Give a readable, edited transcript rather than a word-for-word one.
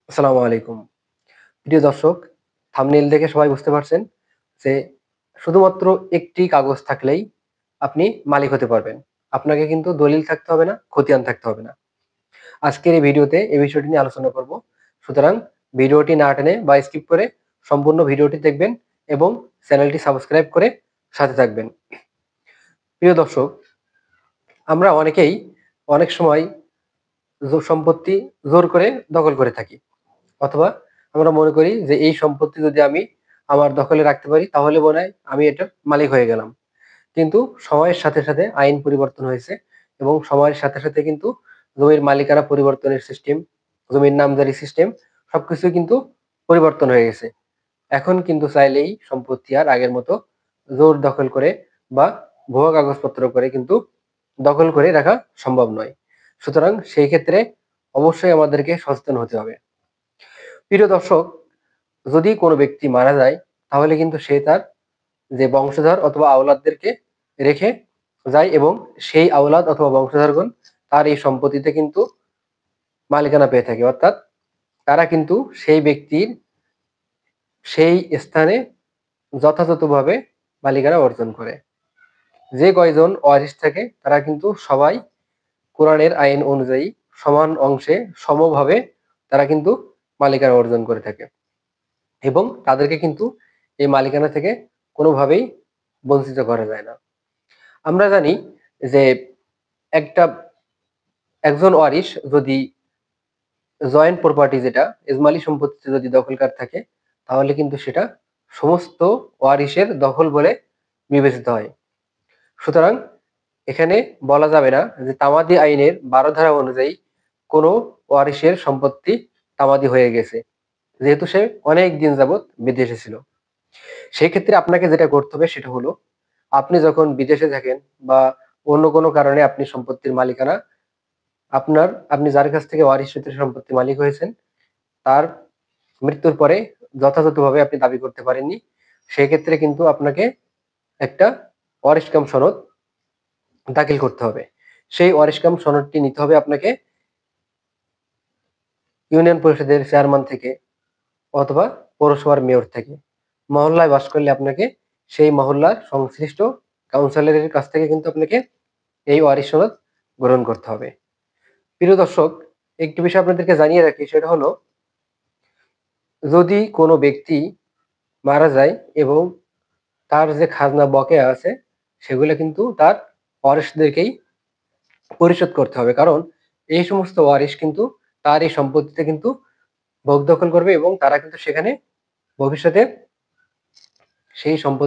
আসসালামু আলাইকুম। প্রিয় দর্শক, থাম্বনেইল দেখে সবাই বুঝতে পারছেন যে শুধুমাত্র একটি কাগজ থাকলেই আপনি মালিক হতে পারবেন। আপনাকে কিন্তু দলিল থাকতে হবে না, খতিয়ান থাকতে হবে না। আজকের এই ভিডিওতে এই বিষয়টি নিয়ে আলোচনা করব। সুতরাং ভিডিওটি না টেনে বা স্কিপ করে সম্পূর্ণ ভিডিওটি দেখবেন এবং চ্যানেলটি সাবস্ক্রাইব করে সাথে থাকবেন। প্রিয় দর্শক, আমরা অনেকেই অনেক সময় সম্পত্তি জোর করে দখল করে থাকি। অথবা আমরা মনে করি যে এই সম্পত্তি যদি আমি আমার দখলে রাখতে পারি তাহলে মনে হয় আমি এটার মালিক হয়ে গেলাম। কিন্তু সময়ের সাথে সাথে আইন পরিবর্তন হয়েছে এবং সময়ের সাথে সাথে কিন্তু জমির মালিকানা পরিবর্তনের সিস্টেম, জমির নামজারি সিস্টেম সবকিছু কিন্তু পরিবর্তন হয়ে গেছে। এখন কিন্তু চাইলেই সম্পত্তি আর আগের মতো জোর দখল করে বা ভুয়া কাগজপত্র করে কিন্তু দখল করে রাখা সম্ভব নয়। সুতরাং সেই ক্ষেত্রে অবশ্যই আমাদেরকে সচেতন হতে হবে। প্রিয় দর্শক, যদি কোনো ব্যক্তি মারা যায় তাহলে কিন্তু সে তার যে বংশধর অথবা আওলাদদেরকে রেখে যায় এবং সেই আওলাদ অথবা বংশধরগণ তার এই সম্পত্তিতে কিন্তু মালিকানা পেয়ে থাকে। অর্থাৎ তারা কিন্তু সেই ব্যক্তির সেই স্থানে যথাযথভাবে মালিকানা অর্জন করে। যে কয়জন ওয়ারিশ থাকে তারা কিন্তু সবাই কোরআনের আইন অনুযায়ী সমান অংশে সমভাবে তারা কিন্তু মালিকানা অর্জন করে থাকে এবং তাদেরকে কিন্তু এই মালিকানা থেকে কোনোভাবেই বঞ্চিত করা যায় না। আমরা জানি যে একটা একজন ওয়ারিশ যদি জয়েন্ট প্রপার্টি, যেটা এজমালি সম্পত্তিতে যদি দখলদার থাকে তাহলে কিন্তু সেটা সমস্ত ওয়ারিশের দখল বলে বিবেচিত হয়। সুতরাং এখানে বলা যাবে না যে তামাদি আইনের 12 ধারা অনুযায়ী কোনো ওয়ারিশের সম্পত্তি তামাদি হয়ে গেছে, যেহেতু সে অনেক দিন যাবৎ বিদেশে ছিল। সেই ক্ষেত্রে আপনাকে যেটা করতে হবে সেটা হলো, আপনি যখন বিদেশে থাকেন বা অন্য কোনো কারণে আপনি সম্পত্তির মালিকানা আপনি যার কাছ থেকে ওয়ারিশ সূত্রে সম্পত্তির মালিক হয়েছেন তার মৃত্যুর পরে যথাযথভাবে আপনি দাবি করতে পারেননি, সেক্ষেত্রে কিন্তু আপনাকে একটা ওয়ারিশ কাম সনদ দাখিল করতে হবে। সেই ওয়ারিশ কাম সনদটি নিতে হবে আপনাকে ইউনিয়ন পরিষদের চেয়ারম্যান থেকে অথবা পৌরসভার মেয়র থেকে। মহল্লায় বাস করলে আপনাকে সেই মহল্লার সংশ্লিষ্ট কাউন্সিলরের কাছ থেকে কিন্তু আপনাকে এই ওয়ারিশ সনদ গ্রহণ করতে হবে। প্রিয় দর্শক, একটি বিষয় আপনাদেরকে জানিয়ে রাখি, সেটা হলো যদি কোনো ব্যক্তি মারা যায় এবং তার যে খাজনা বকেয়া আছে সেগুলো কিন্তু তার ওয়ারিশদেরকেই পরিশোধ করতে হবে। কারণ এই সমস্ত ওয়ারিশ কিন্তু তার এই সম্পত্তিতে কিন্তু ভোগ দখল করবে এবং তারা কিন্তু সেখানে ভবিষ্যতে সেই সম্পত্তি